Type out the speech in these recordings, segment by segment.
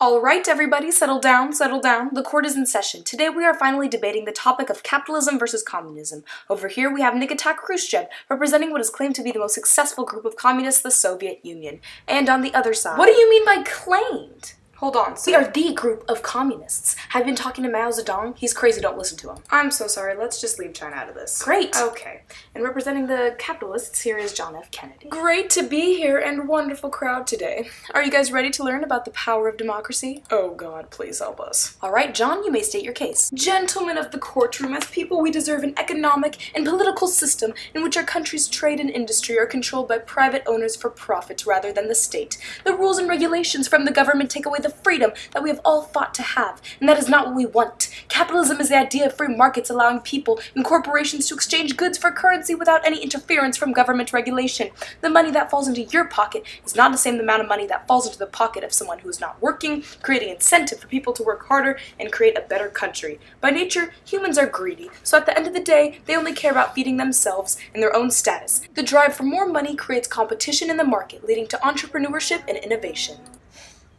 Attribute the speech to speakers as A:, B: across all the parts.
A: All right, everybody, settle down, settle down. The court is in session. Today we are finally debating the topic of capitalism versus communism. Over here we have Nikita Khrushchev, representing what is claimed to be the most successful group of communists, the Soviet Union. And on the other side... What do you mean by claimed? Hold on, we are the group of communists. Have you been talking to Mao Zedong? He's crazy, don't listen to him. I'm so sorry, let's just leave China out of this. Great! Okay. And representing the capitalists, here is John F. Kennedy. Great to be here and wonderful crowd today. Are you guys ready to learn about the power of democracy? Oh God, please help us. Alright, John, you may state your case. Gentlemen of the courtroom, as people we deserve an economic and political system in which our country's trade and industry are controlled by private owners for profit rather than the state. The rules and regulations from the government take away the freedom that we have all fought to have, and that is not what we want. Capitalism is the idea of free markets allowing people and corporations to exchange goods for currency without any interference from government regulation. The money that falls into your pocket is not the same amount of money that falls into the pocket of someone who is not working, creating incentive for people to work harder and create a better country. By nature, humans are greedy, so at the end of the day, they only care about feeding themselves and their own status. The drive for more money creates competition in the market, leading to entrepreneurship and innovation.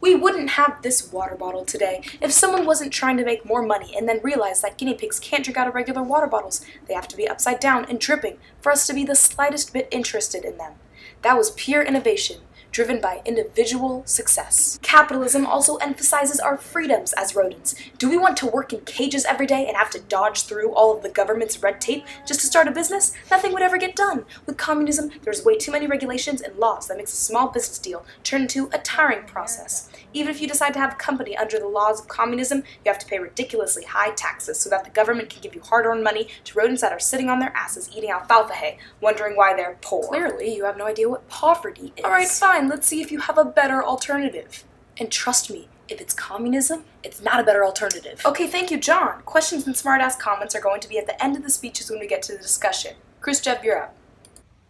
A: We wouldn't have this water bottle today if someone wasn't trying to make more money and then realized that guinea pigs can't drink out of regular water bottles. They have to be upside down and dripping for us to be the slightest bit interested in them. That was pure innovation, driven by individual success. Capitalism also emphasizes our freedoms as rodents. Do we want to work in cages every day and have to dodge through all of the government's red tape just to start a business? Nothing would ever get done. With communism, there's way too many regulations and laws that makes a small business deal turn into a tiring process. Even if you decide to have a company under the laws of communism, you have to pay ridiculously high taxes so that the government can give you hard-earned money to rodents that are sitting on their asses eating alfalfa hay, wondering why they're poor. Clearly, you have no idea what poverty is. Alright, fine, let's see if you have a better alternative. And trust me, if it's communism, it's not a better alternative. Okay, thank you, John. Questions and smart-ass comments are going to be at the end of the speeches when we get to the discussion. Khrushchev, you're up.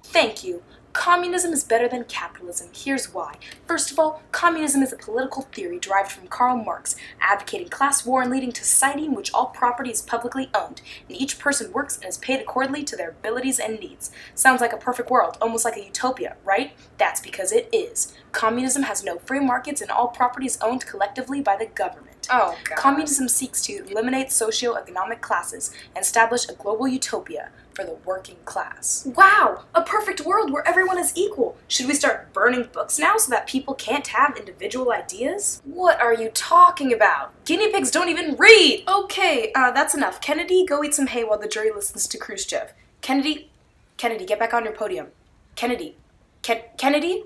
A: Thank you. Communism is better than capitalism. Here's why. First of all, communism is a political theory derived from Karl Marx, advocating class war and leading to society in which all property is publicly owned, and each person works and is paid accordingly to their abilities and needs. Sounds like a perfect world, almost like a utopia, right? That's because it is. Communism has no free markets and all property is owned collectively by the government. Oh, God. Communism seeks to eliminate socio-economic classes and establish a global utopia for the working class. Wow! A perfect world where everyone is equal. Should we start burning books now so that people can't have individual ideas? What are you talking about? Guinea pigs don't even read! Okay, that's enough. Kennedy, go eat some hay while the jury listens to Khrushchev. Kennedy, get back on your podium. Kennedy. Kennedy?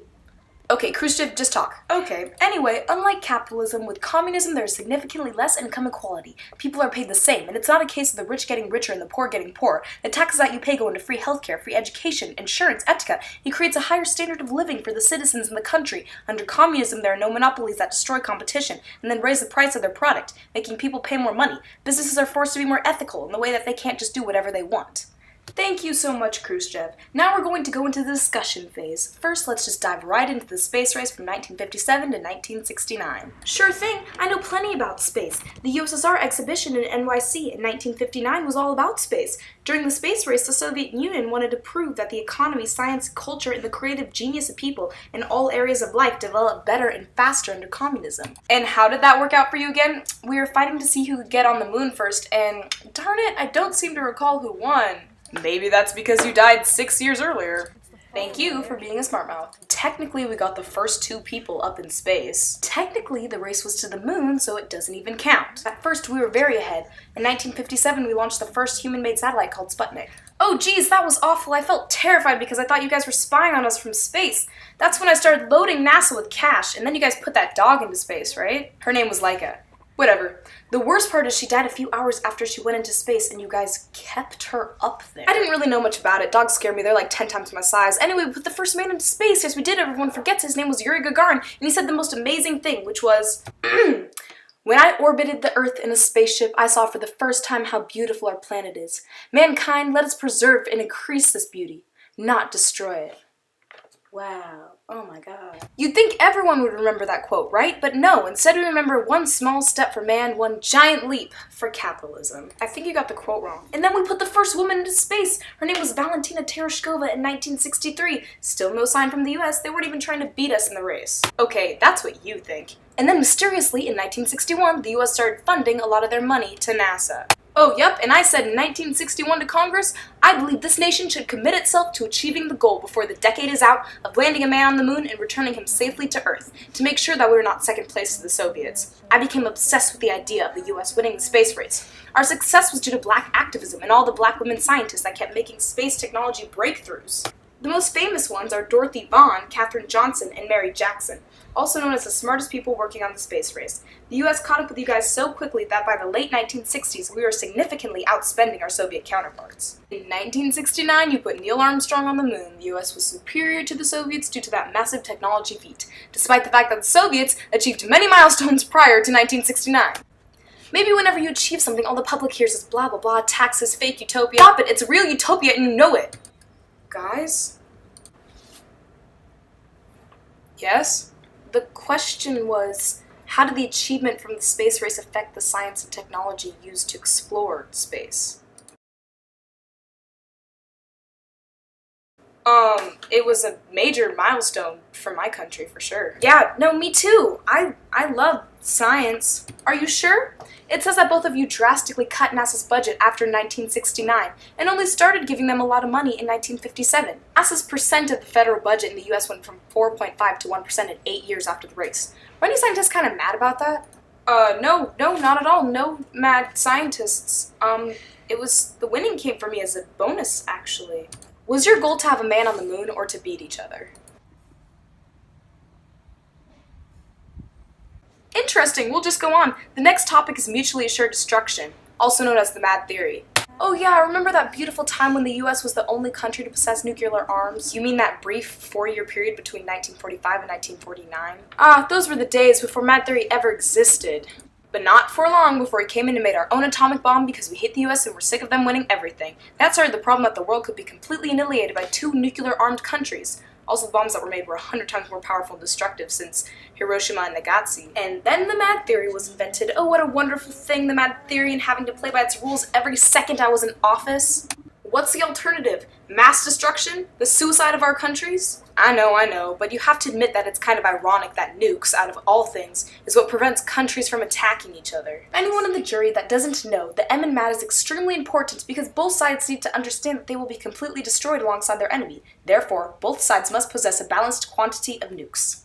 A: Okay, Khrushchev, just talk. Okay. Anyway, unlike capitalism, with communism there is significantly less income equality. People are paid the same, and it's not a case of the rich getting richer and the poor getting poorer. The taxes that you pay go into free healthcare, free education, insurance, etc. It creates a higher standard of living for the citizens in the country. Under communism, there are no monopolies that destroy competition and then raise the price of their product, making people pay more money. Businesses are forced to be more ethical in the way that they can't just do whatever they want. Thank you so much, Khrushchev. Now we're going to go into the discussion phase. First, let's just dive right into the space race from 1957 to 1969. Sure thing, I know plenty about space. The USSR exhibition in NYC in 1959 was all about space. During the space race, the Soviet Union wanted to prove that the economy, science, culture, and the creative genius of people in all areas of life developed better and faster under communism. And how did that work out for you again? We were fighting to see who could get on the moon first, and darn it, I don't seem to recall who won. Maybe that's because you died 6 years earlier. Thank you for being a smart mouth. Technically, we got the first 2 people up in space. Technically, the race was to the moon, so it doesn't even count. At first, we were very ahead. In 1957, we launched the first human-made satellite called Sputnik. Oh geez, that was awful. I felt terrified because I thought you guys were spying on us from space. That's when I started loading NASA with cash, and then you guys put that dog into space, right? Her name was Laika. Whatever. The worst part is she died a few hours after she went into space and you guys kept her up there. I didn't really know much about it. Dogs scare me. They're like 10 times my size. Anyway, we put the first man into space. Yes, we did. Everyone forgets his name was Yuri Gagarin, and he said the most amazing thing, which was, when I orbited the Earth in a spaceship, I saw for the first time how beautiful our planet is. Mankind, let us preserve and increase this beauty, not destroy it. Wow. Oh my god. You'd think everyone would remember that quote, right? But no, instead we remember one small step for man, one giant leap for capitalism. I think you got the quote wrong. And then we put the first woman into space. Her name was Valentina Tereshkova in 1963. Still no sign from the US. They weren't even trying to beat us in the race. Okay, that's what you think. And then mysteriously in 1961, the US started funding a lot of their money to NASA. Oh, yep, and I said in 1961 to Congress, I believe this nation should commit itself to achieving the goal before the decade is out of landing a man on the moon and returning him safely to Earth, to make sure that we were not second place to the Soviets. I became obsessed with the idea of the US winning the space race. Our success was due to black activism and all the black women scientists that kept making space technology breakthroughs. The most famous ones are Dorothy Vaughan, Katherine Johnson, and Mary Jackson, also known as the smartest people working on the space race. The US caught up with you guys so quickly that by the late 1960s, we were significantly outspending our Soviet counterparts. In 1969, you put Neil Armstrong on the moon. The US was superior to the Soviets due to that massive technology feat, despite the fact that the Soviets achieved many milestones prior to 1969. Maybe whenever you achieve something, all the public hears is blah blah blah, taxes, fake utopia. Stop it, it's a real utopia and you know it. Guys? Yes? The question was, how did the achievement from the space race affect the science and technology used to explore space? It was a major milestone for my country, for sure. Yeah, no, me too. I love science. Are you sure? It says that both of you drastically cut NASA's budget after 1969 and only started giving them a lot of money in 1957. NASA's percent of the federal budget in the US went from 4.5 to 1% in 8 years after the race. Were any scientists kind of mad about that? No, not at all. No mad scientists. The winning came for me as a bonus, actually. Was your goal to have a man on the moon or to beat each other? Interesting, we'll just go on. The next topic is mutually assured destruction, also known as the Mad Theory. Oh yeah, remember that beautiful time when the US was the only country to possess nuclear arms? You mean that brief 4-year period between 1945 and 1949? Ah, those were the days before Mad Theory ever existed. But not for long before we came in and made our own atomic bomb because we hate the US and we're sick of them winning everything. That started the problem that the world could be completely annihilated by 2 nuclear-armed countries. Also, the bombs that were made were 100 times more powerful and destructive since Hiroshima and Nagasaki. And then the Mad Theory was invented. Oh, what a wonderful thing, the Mad Theory, and having to play by its rules every second I was in office. What's the alternative? Mass destruction? The suicide of our countries? I know, but you have to admit that it's kind of ironic that nukes, out of all things, is what prevents countries from attacking each other. Anyone in the jury that doesn't know, the M in MAD is extremely important because both sides need to understand that they will be completely destroyed alongside their enemy. Therefore, both sides must possess a balanced quantity of nukes.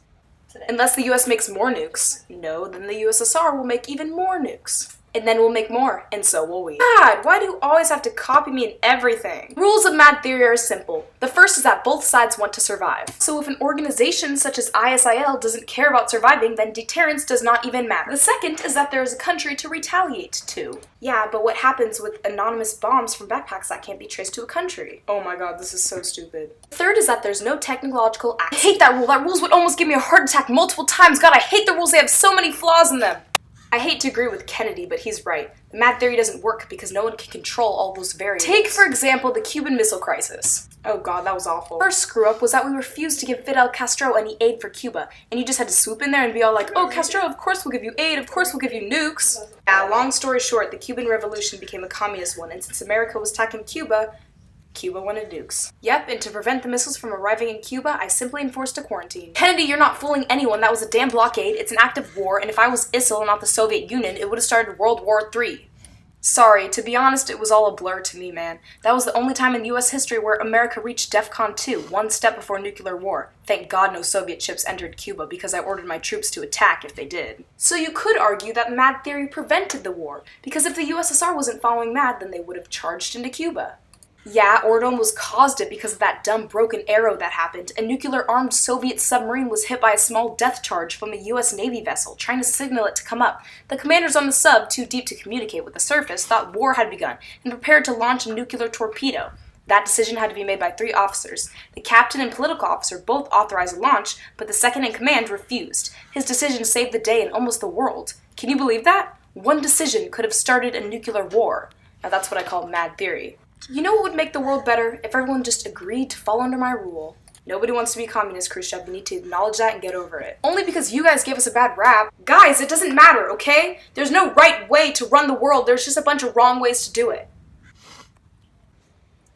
A: Unless the US makes more nukes, no, then the USSR will make even more nukes. And then we'll make more, and so will we. God, why do you always have to copy me in everything? Rules of Mad Theory are simple. The first is that both sides want to survive. So if an organization such as ISIL doesn't care about surviving, then deterrence does not even matter. The second is that there is a country to retaliate to. Yeah, but what happens with anonymous bombs from backpacks that can't be traced to a country? Oh my god, this is so stupid. The third is that there's no technological act. I hate that rule. That rules would almost give me a heart attack multiple times. God, I hate the rules. They have so many flaws in them. I hate to agree with Kennedy, but he's right. The Mad Theory doesn't work because no one can control all those variables. Take, for example, the Cuban Missile Crisis. Oh god, that was awful. First screw-up was that we refused to give Fidel Castro any aid for Cuba, and you just had to swoop in there and be all like, oh, Castro, of course we'll give you aid, of course we'll give you nukes. Yeah, long story short, the Cuban Revolution became a communist one, and since America was attacking Cuba wanted nukes. Yep, and to prevent the missiles from arriving in Cuba, I simply enforced a quarantine. Kennedy, you're not fooling anyone. That was a damn blockade. It's an act of war, and if I was ISIL and not the Soviet Union, it would have started World War III. Sorry, to be honest, it was all a blur to me, man. That was the only time in US history where America reached DEFCON 2, one step before nuclear war. Thank God no Soviet ships entered Cuba because I ordered my troops to attack if they did. So you could argue that Mad Theory prevented the war, because if the USSR wasn't following Mad, then they would have charged into Cuba. Yeah, or it almost caused it because of that dumb broken arrow that happened. A nuclear-armed Soviet submarine was hit by a small death charge from a US Navy vessel, trying to signal it to come up. The commanders on the sub, too deep to communicate with the surface, thought war had begun and prepared to launch a nuclear torpedo. That decision had to be made by 3 officers. The captain and political officer both authorized the launch, but the second in command refused. His decision saved the day and almost the world. Can you believe that? One decision could have started a nuclear war. Now that's what I call Mad Theory. You know what would make the world better? If everyone just agreed to fall under my rule. Nobody wants to be communist, Khrushchev. You need to acknowledge that and get over it. Only because you guys gave us a bad rap. Guys, it doesn't matter, okay? There's no right way to run the world. There's just a bunch of wrong ways to do it.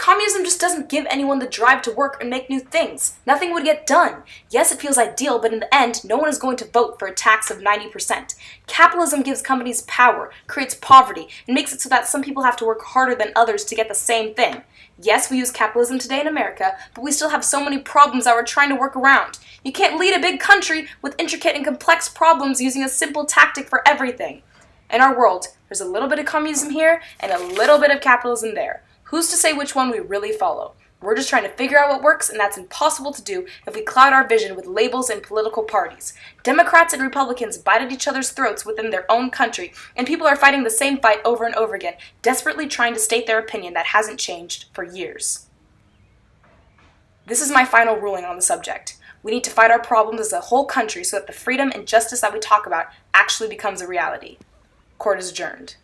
A: Communism just doesn't give anyone the drive to work and make new things. Nothing would get done. Yes, it feels ideal, but in the end, no one is going to vote for a tax of 90%. Capitalism gives companies power, creates poverty, and makes it so that some people have to work harder than others to get the same thing. Yes, we use capitalism today in America, but we still have so many problems that we're trying to work around. You can't lead a big country with intricate and complex problems using a simple tactic for everything. In our world, there's a little bit of communism here and a little bit of capitalism there. Who's to say which one we really follow? We're just trying to figure out what works, and that's impossible to do if we cloud our vision with labels and political parties. Democrats and Republicans bite at each other's throats within their own country, and people are fighting the same fight over and over again, desperately trying to state their opinion that hasn't changed for years. This is my final ruling on the subject. We need to fight our problems as a whole country so that the freedom and justice that we talk about actually becomes a reality. Court is adjourned.